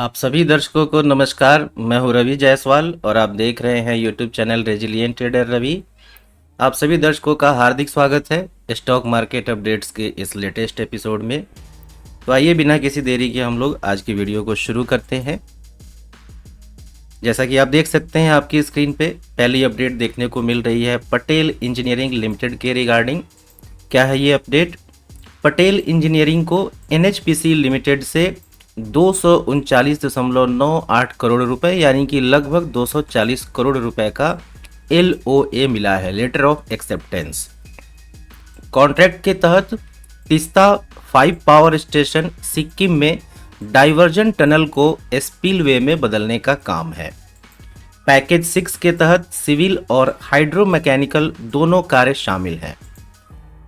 आप सभी दर्शकों को नमस्कार। मैं हूं रवि जायसवाल और आप देख रहे हैं YouTube channel resilient trader Ravi. आप सभी दर्शकों का हार्दिक स्वागत है स्टॉक मार्केट अपडेट्स के इस लेटेस्ट एपिसोड में। तो आइए बिना किसी देरी के हम लोग आज की वीडियो को शुरू करते हैं। जैसा कि आप देख सकते हैं आपकी स्क्रीन पे पहली अपडेट देखने को मिल रही है पटेल इंजीनियरिंग लिमिटेड के रिगार्डिंग। क्या है ये अपडेट? पटेल इंजीनियरिंग को एनएचपीसी लिमिटेड से 239.98 करोड़ रुपए यानी कि लगभग 240 करोड़ रुपए का LOA मिला है, लेटर ऑफ एक्सेप्टेंस। कॉन्ट्रैक्ट के तहत तीस्ता 5 पावर स्टेशन सिक्किम में डाइवर्जन टनल को स्पिलवे में बदलने का काम है। पैकेज 6 के तहत सिविल और हाइड्रोमैकेनिकल दोनों कार्य शामिल हैं।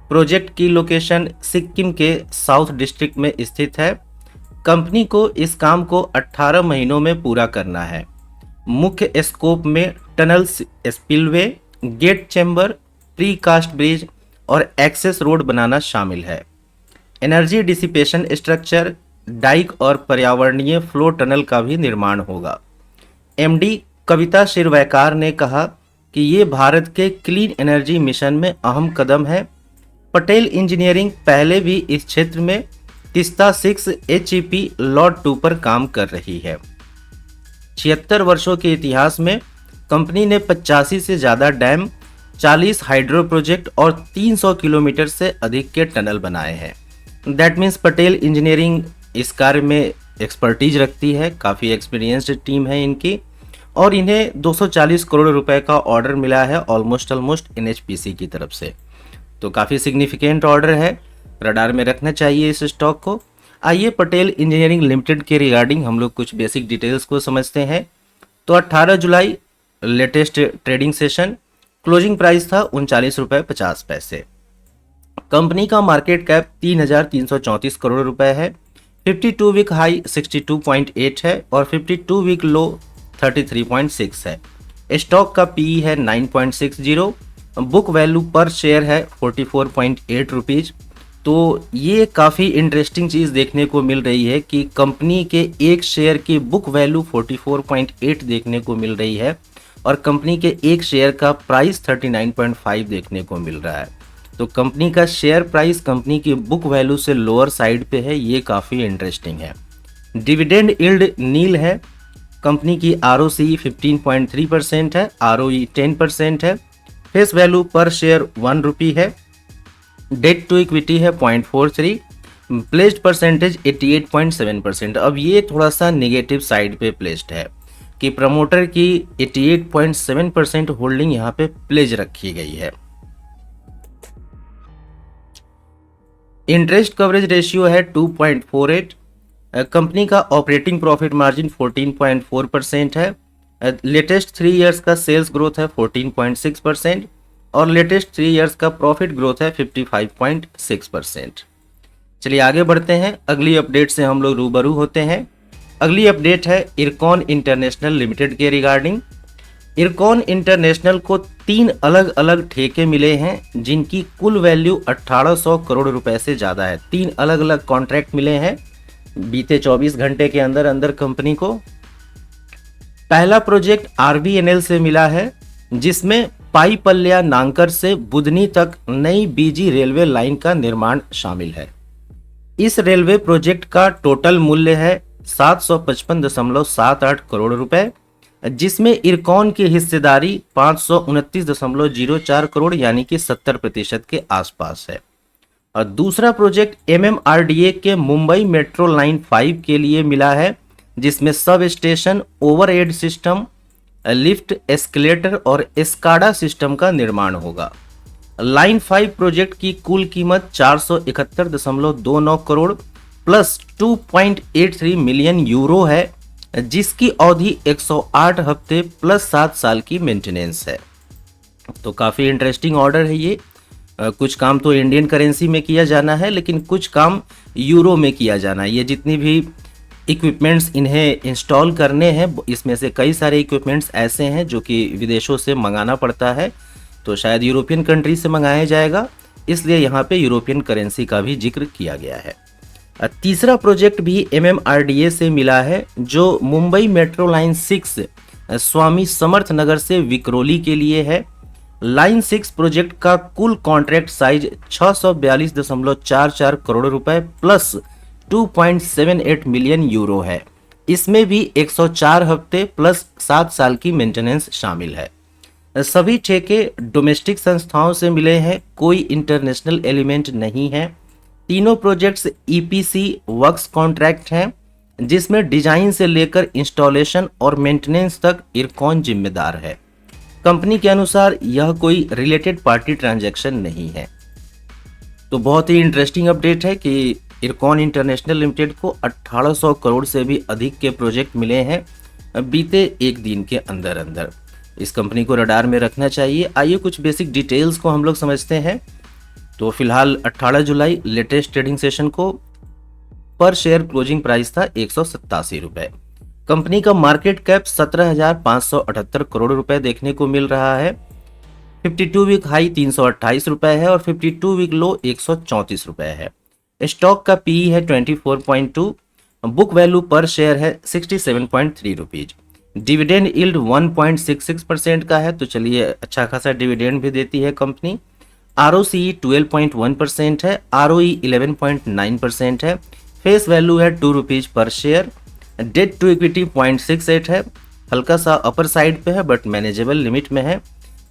प्रोजेक्ट की लोकेशन सिक्किम के साउथ डिस्ट्रिक्ट में स्थित है। कंपनी को इस काम को 18 महीनों में पूरा करना है। मुख्य स्कोप में tunnel spillway, gate chamber, precast bridge और एक्सेस रोड बनाना शामिल है। एनर्जी डिसिपेशन स्ट्रक्चर, डाइक और पर्यावरणीय फ्लो टनल का भी निर्माण होगा। MD कविता शिरवैकार ने कहा कि ये भारत के क्लीन एनर्जी मिशन में अहम कदम है। पटेल इंजीनियरिंग पहले भी इस क्षेत्र में तीस्ता 6 HEP लॉट 2 पर काम कर रही है। 76 वर्षों के इतिहास में कंपनी ने 85 से ज़्यादा डैम, 40 हाइड्रो प्रोजेक्ट और 300 किलोमीटर से अधिक के टनल बनाए हैं। दैट मीन्स पटेल इंजीनियरिंग इस कार्य में एक्सपर्टीज रखती है, काफ़ी एक्सपीरियंस्ड टीम है इनकी, और इन्हें 240 करोड़ रुपए का ऑर्डर मिला है ऑलमोस्ट NHPC की तरफ से। तो काफ़ी सिग्निफिकेंट ऑर्डर है, रडार में रखना चाहिए इस स्टॉक को। आइए पटेल इंजीनियरिंग लिमिटेड के रिगार्डिंग हम लोग कुछ बेसिक डिटेल्स को समझते हैं। तो 18 जुलाई latest trading session, closing price था 39 रुपये 50 पैसे। कंपनी का मार्केट कैप 3,334 करोड़ रुपए है। 52 वीक हाई 62.8 है और 52 वीक लो 33.6 है। स्टॉक का PE है 9.60। बुक वैल्यू पर शेयर है 44.8 रुपीज़। तो ये काफ़ी इंटरेस्टिंग चीज़ देखने को मिल रही है कि कंपनी के एक शेयर की बुक वैल्यू 44.8 देखने को मिल रही है और कंपनी के एक शेयर का प्राइस 39.5 देखने को मिल रहा है। तो कंपनी का शेयर प्राइस कंपनी की बुक वैल्यू से लोअर साइड पे है, ये काफ़ी इंटरेस्टिंग है। डिविडेंड यील्ड नील है। कंपनी की ROCE 15.3% है, ROE 10% है। फेस वैल्यू पर शेयर 1 रुपी है। डेट टू इक्विटी है 0.43। Placed percentage 88.7%। अब ये थोड़ा सा नेगेटिव साइड पे प्लेस्ड है कि प्रमोटर की 88.7% होल्डिंग यहाँ पे प्लेज रखी गई है। इंटरेस्ट कवरेज रेशियो है 2.48। कंपनी का ऑपरेटिंग प्रॉफिट मार्जिन 14.4% है। लेटेस्ट 3 इयर्स का सेल्स ग्रोथ है 14.6% और लेटेस्ट 3 इयर्स का प्रॉफिट ग्रोथ है 55.6%। चलिए आगे बढ़ते हैं, अगली अपडेट से हम लोग रूबरू होते हैं। अगली अपडेट है इरकॉन इंटरनेशनल लिमिटेड के रिगार्डिंग। इरकॉन इंटरनेशनल को 3 अलग अलग ठेके मिले हैं जिनकी कुल वैल्यू 1800 करोड़ रुपए से ज़्यादा है। 3 अलग अलग कॉन्ट्रैक्ट मिले हैं बीते 24 घंटे के अंदर अंदर कंपनी को। पहला प्रोजेक्ट RVNL से मिला है जिसमें पाईपल्या नांकर से बुधनी तक नई BG रेलवे लाइन का निर्माण शामिल है। इस रेलवे प्रोजेक्ट का टोटल मूल्य है 755.78 करोड़ रुपए, जिसमें इरकॉन की हिस्सेदारी 529.04 करोड़ यानी कि 70% के आसपास है। और दूसरा प्रोजेक्ट MMRDA के मुंबई मेट्रो लाइन 5 के लिए मिला है जिसमें sub station, overhead system, lift, escalator और एस्काडा सिस्टम का निर्माण होगा। लाइन 5 प्रोजेक्ट की कुल कीमत 471.29 करोड़ प्लस 2.83 मिलियन यूरो है, जिसकी अवधि 108 हफ्ते प्लस 7 साल की मेंटेनेंस है। तो काफ़ी इंटरेस्टिंग ऑर्डर है ये। कुछ काम तो इंडियन करेंसी में किया जाना है लेकिन कुछ काम यूरो में किया जाना है। ये जितनी भी इक्विपमेंट्स इन्हें इंस्टॉल करने हैं, इसमें से कई सारे इक्विपमेंट्स ऐसे हैं जो कि विदेशों से मंगाना पड़ता है, तो शायद यूरोपियन कंट्री से मंगाया जाएगा, इसलिए यहाँ पे यूरोपियन करेंसी का भी जिक्र किया गया है। तीसरा प्रोजेक्ट भी MMRDA से मिला है जो मुंबई मेट्रो लाइन 6 स्वामी समर्थ नगर से विक्रोली के लिए है। लाइन 6 प्रोजेक्ट का कुल कॉन्ट्रैक्ट साइज 642.44 करोड़ रुपए प्लस 2.78 मिलियन यूरो है। इसमें भी 104 हफ्ते प्लस 7 साल की मेंटेनेंस शामिल है। सभी ठेके डोमेस्टिक संस्थाओं से मिले हैं, कोई इंटरनेशनल एलिमेंट नहीं है। तीनों प्रोजेक्ट्स EPC वर्क्स कॉन्ट्रैक्ट हैं जिसमें डिजाइन से लेकर इंस्टॉलेशन और मेंटेनेंस तक इरकॉन जिम्मेदार है। कंपनी के अनुसार यह कोई रिलेटेड पार्टी ट्रांजैक्शन नहीं है। तो बहुत ही इंटरेस्टिंग अपडेट है कि इरकॉन इंटरनेशनल लिमिटेड को 1800 करोड़ से भी अधिक के प्रोजेक्ट मिले हैं बीते एक दिन के अंदर अंदर। इस कंपनी को रडार में रखना चाहिए। आइए कुछ बेसिक डिटेल्स को हम लोग समझते हैं। तो फिलहाल 18 जुलाई लेटेस्ट ट्रेडिंग सेशन को पर शेयर क्लोजिंग प्राइस था 187 रुपए। कंपनी का मार्केट कैप 17,578 करोड़ रुपए देखने को मिल रहा है। 52 वीक हाई 328 रुपए है और 52 वीक लो 134 रुपए है। स्टॉक का पीई है 24.2, बुक वैल्यू पर शेयर है 67.3 रुपीज। डिविडेंड यील्ड 1.66% का है, तो चलिए अच्छा खासा डिविडेंड भी देती है कंपनी। ROCE 12.1% है, ROE 11.9% है। फेस वैल्यू है 2 rupees per share. Date to equity 0.68 है, हल्का सा अपर साइड पे है बट मैनेजेबल लिमिट में है।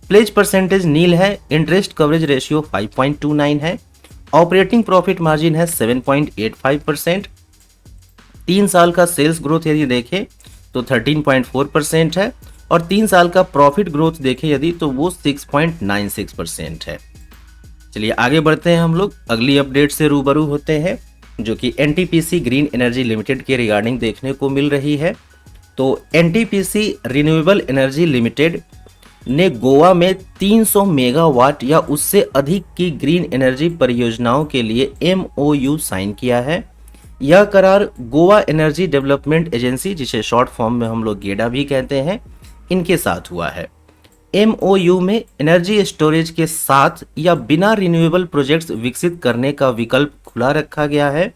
प्लेज परसेंटेज नील है। इंटरेस्ट कवरेज रेशियो 5.29 है। ऑपरेटिंग प्रॉफिट मार्जिन है 7.85%। 3 साल का सेल्स ग्रोथ यदि देखें तो 13.4% है और 3 साल का प्रॉफिट ग्रोथ देखें यदि तो वो 6.96% है। चलिए आगे बढ़ते हैं, हम लोग अगली अपडेट से रूबरू होते हैं जो कि NTPC ग्रीन एनर्जी लिमिटेड के रिगार्डिंग देखने को मिल रही है। तो NTPC रिन्यूएबल एनर्जी लिमिटेड ने गोवा में 300 मेगावाट या उससे अधिक की ग्रीन एनर्जी परियोजनाओं के लिए MOU साइन किया है। यह करार गोवा एनर्जी डेवलपमेंट एजेंसी, जिसे शॉर्ट फॉर्म में हम लोग गेडा भी कहते हैं, इनके साथ हुआ है। MOU में एनर्जी स्टोरेज के साथ या बिना रिन्यूएबल प्रोजेक्ट्स विकसित करने का विकल्प खुला रखा गया है।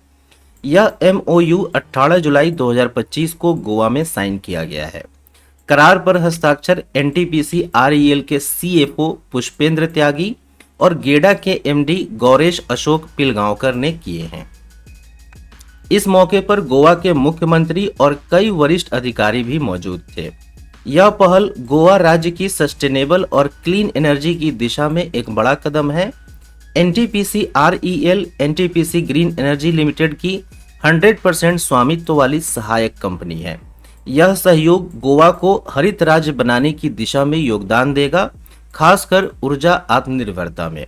यह MOU 18 जुलाई 2025 को गोवा में साइन किया गया है। करार पर हस्ताक्षर NTPC REL के CFO पुष्पेंद्र त्यागी और गेडा के MD गौरेश अशोक पिलगांवकर ने किए हैं। इस मौके पर गोवा के मुख्यमंत्री और कई वरिष्ठ अधिकारी भी मौजूद थे। यह पहल गोवा राज्य की सस्टेनेबल और क्लीन एनर्जी की दिशा में एक बड़ा कदम है। NTPC REL NTPC green energy limited की 100% स्वामित्व वाली सहायक कंपनी है। यह सहयोग गोवा को हरित राज्य बनाने की दिशा में योगदान देगा, खासकर ऊर्जा आत्मनिर्भरता में।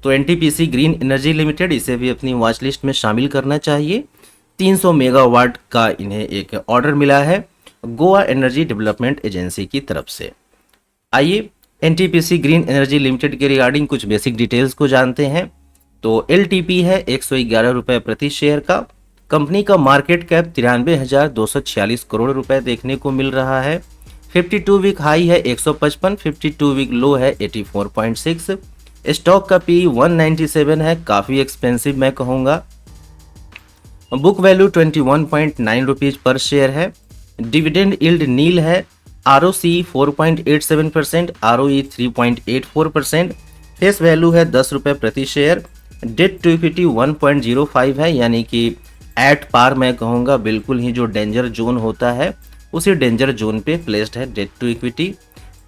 तो NTPC ग्रीन एनर्जी लिमिटेड, इसे भी अपनी वॉच लिस्ट में शामिल करना चाहिए। 300 मेगावाट का इन्हें एक ऑर्डर मिला है गोवा एनर्जी डेवलपमेंट एजेंसी की तरफ से। आइए NTPC ग्रीन एनर्जी लिमिटेड के रिगार्डिंग कुछ बेसिक डिटेल्स को जानते हैं। तो LTP है 111 रुपए प्रति शेयर का। कंपनी का मार्केट कैप 93,246 करोड़ रुपए देखने को मिल रहा है। 52 वीक हाई है 155, 52 वीक लो है 84.6। स्टॉक का पी 197 है, काफी एक्सपेंसिव मैं कहूंगा। Book value 21.9 rupees per share है। डिविडेंड यील्ड नील है। ROCE 4.87%, ROE 3.84%। फेस वैल्यू है 10 रुपए प्रति शेयर। डेट टू इक्विटी 1.05 है, यानी कि एट पार मैं कहूँगा, बिल्कुल ही जो डेंजर जोन होता है उसी डेंजर जोन पे प्लेस्ड है debt to equity.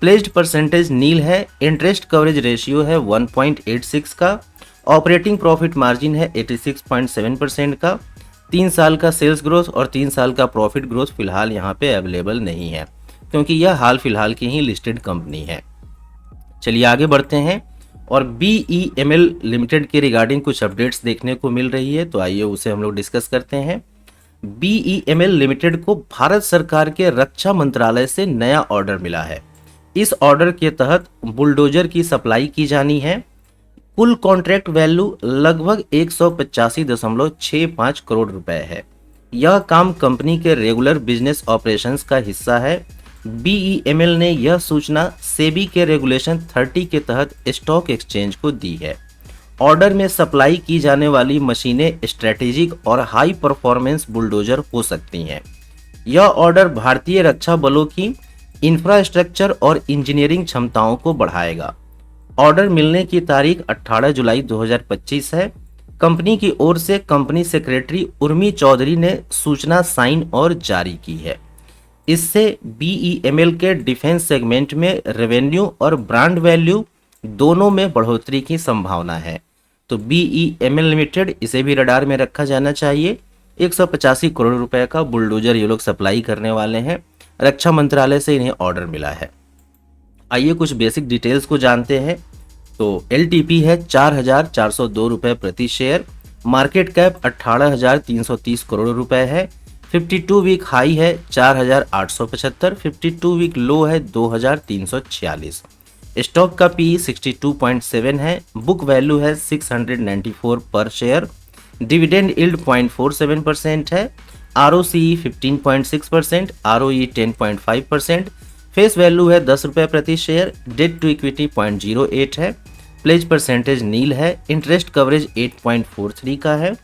Placed percentage nil है। इंटरेस्ट कवरेज रेशियो है 1.86 का। ऑपरेटिंग प्रॉफिट मार्जिन है 86.7% का। 3 साल का सेल्स ग्रोथ और 3 साल का प्रॉफिट ग्रोथ फिलहाल यहाँ पे अवेलेबल नहीं है क्योंकि यह हाल फिलहाल की ही लिस्टेड कंपनी है। चलिए आगे बढ़ते हैं और BEML लिमिटेड के रिगार्डिंग कुछ अपडेट्स देखने को मिल रही है, तो आइए उसे हम लोग डिस्कस करते हैं। BEML लिमिटेड को भारत सरकार के रक्षा मंत्रालय से नया ऑर्डर मिला है। इस ऑर्डर के तहत बुलडोजर की सप्लाई की जानी है। कुल कॉन्ट्रैक्ट वैल्यू लगभग 185.65 करोड़ रुपए है। यह काम कंपनी के रेगुलर बिजनेस ऑपरेशंस का हिस्सा है। BEML ने यह सूचना सेबी के रेगुलेशन 30 के तहत स्टॉक एक्सचेंज को दी है। ऑर्डर में सप्लाई की जाने वाली मशीनें स्ट्रेटेजिक और हाई परफॉर्मेंस बुलडोजर हो सकती हैं। यह ऑर्डर भारतीय रक्षा बलों की इंफ्रास्ट्रक्चर और इंजीनियरिंग क्षमताओं को बढ़ाएगा। ऑर्डर मिलने की तारीख 18 जुलाई 2025 है। कंपनी की ओर से कंपनी सेक्रेटरी उर्मी चौधरी ने सूचना साइन और जारी की है। इससे बीईएमएल के डिफेंस सेगमेंट में रेवेन्यू और ब्रांड वैल्यू दोनों में बढ़ोतरी की संभावना है। तो बीईएमएल लिमिटेड, इसे भी रडार में रखा जाना चाहिए। 185 करोड़ रुपए का बुलडोजर ये लोग सप्लाई करने वाले हैं। रक्षा मंत्रालय से इन्हें ऑर्डर मिला है। आइए कुछ बेसिक डिटेल्स को जानते हैं। तो एलटीपी है 4,402 रुपए प्रति शेयर। मार्केट कैप 18,330 करोड़ रुपए है। 52 वीक हाई है 4,875, 52 वीक लो है 2,346। स्टॉक का पी 62.7 है। बुक वैल्यू है 694 पर शेयर। डिविडेंड यील्ड 0.47% है। ROCE 15.6%, ROE 10.5%। फेस वैल्यू है 10 रुपये प्रति शेयर। डेट टू इक्विटी 0.08 है। प्लेज परसेंटेज नील है। इंटरेस्ट कवरेज 8.43 का है।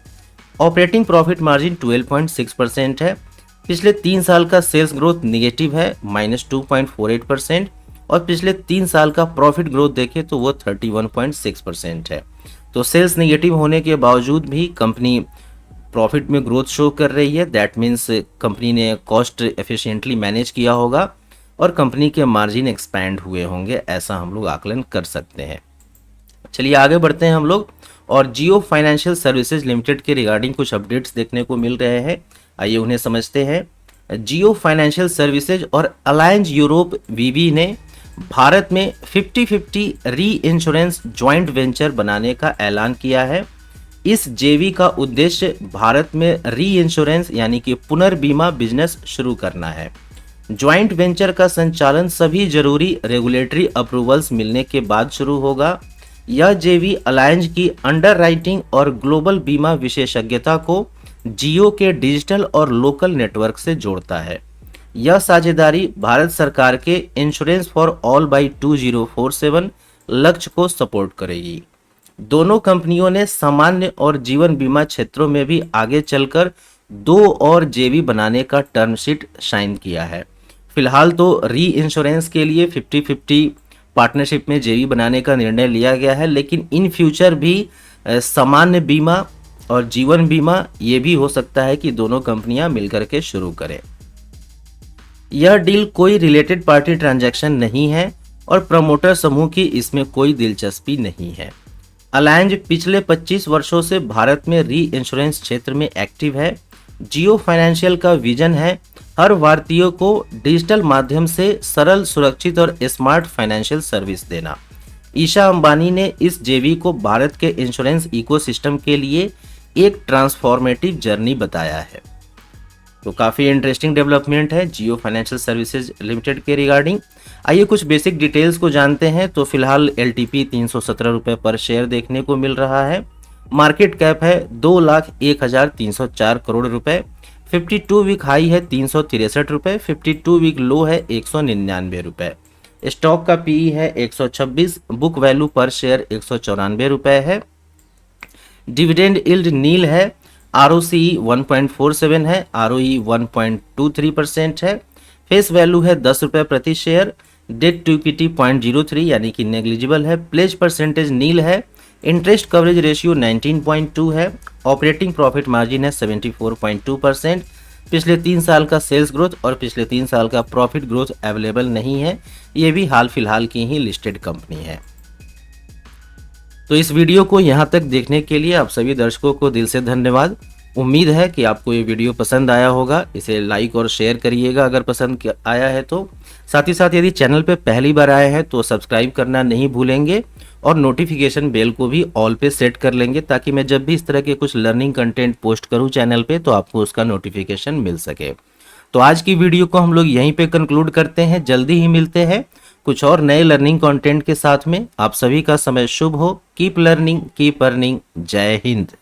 ऑपरेटिंग प्रॉफिट मार्जिन 12.6% है। पिछले 3 साल का सेल्स ग्रोथ निगेटिव है -2.48%, और पिछले 3 साल का प्रॉफिट ग्रोथ देखें तो वो 31.6% है। तो सेल्स निगेटिव होने के बावजूद भी कंपनी प्रॉफिट में ग्रोथ शो कर रही है। दैट मीन्स कंपनी ने कॉस्ट एफिशिएंटली मैनेज किया होगा और कंपनी के मार्जिन एक्सपैंड हुए होंगे, ऐसा हम लोग आकलन कर सकते हैं। चलिए आगे बढ़ते हैं हम लोग, और जियो फाइनेंशियल सर्विसेज लिमिटेड के रिगार्डिंग कुछ अपडेट्स देखने को मिल रहे हैं। आइए उन्हें समझते हैं। जियो फाइनेंशियल सर्विसेज और अलायंस यूरोप वीवी ने भारत में 50-50 री इंश्योरेंस ज्वाइंट वेंचर बनाने का ऐलान किया है। इस जेवी का उद्देश्य भारत में री इंश्योरेंस यानी कि पुनर्बीमा बिजनेस शुरू करना है। ज्वाइंट वेंचर का संचालन सभी जरूरी रेगुलेटरी अप्रूवल्स मिलने के बाद शुरू होगा। यह जेवी अलायंस की अंडरराइटिंग और ग्लोबल बीमा विशेषज्ञता को जियो के डिजिटल और लोकल नेटवर्क से जोड़ता है। यह साझेदारी भारत सरकार के इंश्योरेंस फॉर ऑल बाई 2047 लक्ष्य को सपोर्ट करेगी। दोनों कंपनियों ने सामान्य और जीवन बीमा क्षेत्रों में भी आगे चलकर 2 और जेवी बनाने का टर्म शीट साइन किया है। फिलहाल तो री इंश्योरेंस के लिए 50-50 पार्टनरशिप में जेवी बनाने का निर्णय लिया गया है, लेकिन इन फ्यूचर भी सामान्य बीमा और जीवन बीमा ये भी हो सकता है कि दोनों कंपनियां मिलकर के शुरू करें। यह डील कोई रिलेटेड पार्टी ट्रांजैक्शन नहीं है और प्रमोटर समूह की इसमें कोई दिलचस्पी नहीं है। अलायंस पिछले 25 वर्षों से भारत में री इंश्योरेंस क्षेत्र में एक्टिव है। जियो फाइनेंशियल का विजन है हर भारतीय को डिजिटल माध्यम से सरल, सुरक्षित और स्मार्ट फाइनेंशियल सर्विस देना। ईशा अंबानी ने इस जेवी को भारत के इंश्योरेंस इकोसिस्टम के लिए एक ट्रांसफॉर्मेटिव जर्नी बताया है। तो काफ़ी इंटरेस्टिंग डेवलपमेंट है जियो फाइनेंशियल सर्विसेज लिमिटेड के रिगार्डिंग। आइए कुछ बेसिक डिटेल्स को जानते हैं। तो फिलहाल एलटीपी 317 रुपये पर शेयर देखने को मिल रहा है। मार्केट कैप है 2,01,304 करोड़ रुपए। 52 वीक हाई है 363 रुपये, 52 वीक लो है 199 रुपये। स्टॉक का पीई है 126, बुक वैल्यू पर शेयर 194 रुपये है। डिविडेंड यील्ड नील है। आरओसीई 1.47 है, आरओई 1.23% है। फेस वैल्यू है 10 रुपये प्रति शेयर। डेट टू इक्विटी 0.03 यानी कि नेग्लिजिबल है। प्लेज परसेंटेज नील है। इंटरेस्ट कवरेज रेशियो 19.2 है। ऑपरेटिंग प्रॉफिट मार्जिन है 74.2%। पिछले 3 साल का सेल्स ग्रोथ और पिछले 3 साल का प्रॉफिट ग्रोथ अवेलेबल नहीं है। ये भी हाल फिलहाल की ही लिस्टेड कंपनी है। तो इस वीडियो को यहाँ तक देखने के लिए आप सभी दर्शकों को दिल से धन्यवाद। उम्मीद है कि आपको ये वीडियो पसंद आया होगा। इसे लाइक और शेयर करिएगा अगर पसंद आया है तो। साथ ही साथ यदि चैनल पे पहली बार आए हैं तो सब्सक्राइब करना नहीं भूलेंगे और नोटिफिकेशन बेल को भी ऑल पे सेट कर लेंगे, ताकि मैं जब भी इस तरह के कुछ लर्निंग कंटेंट पोस्ट करूँ चैनल पे तो आपको उसका नोटिफिकेशन मिल सके। तो आज की वीडियो को हम लोग यहीं पे कंक्लूड करते हैं। जल्दी ही मिलते हैं कुछ और नए लर्निंग कंटेंट के साथ में। आप सभी का समय शुभ हो। Keep learning, keep earning. जय हिंद।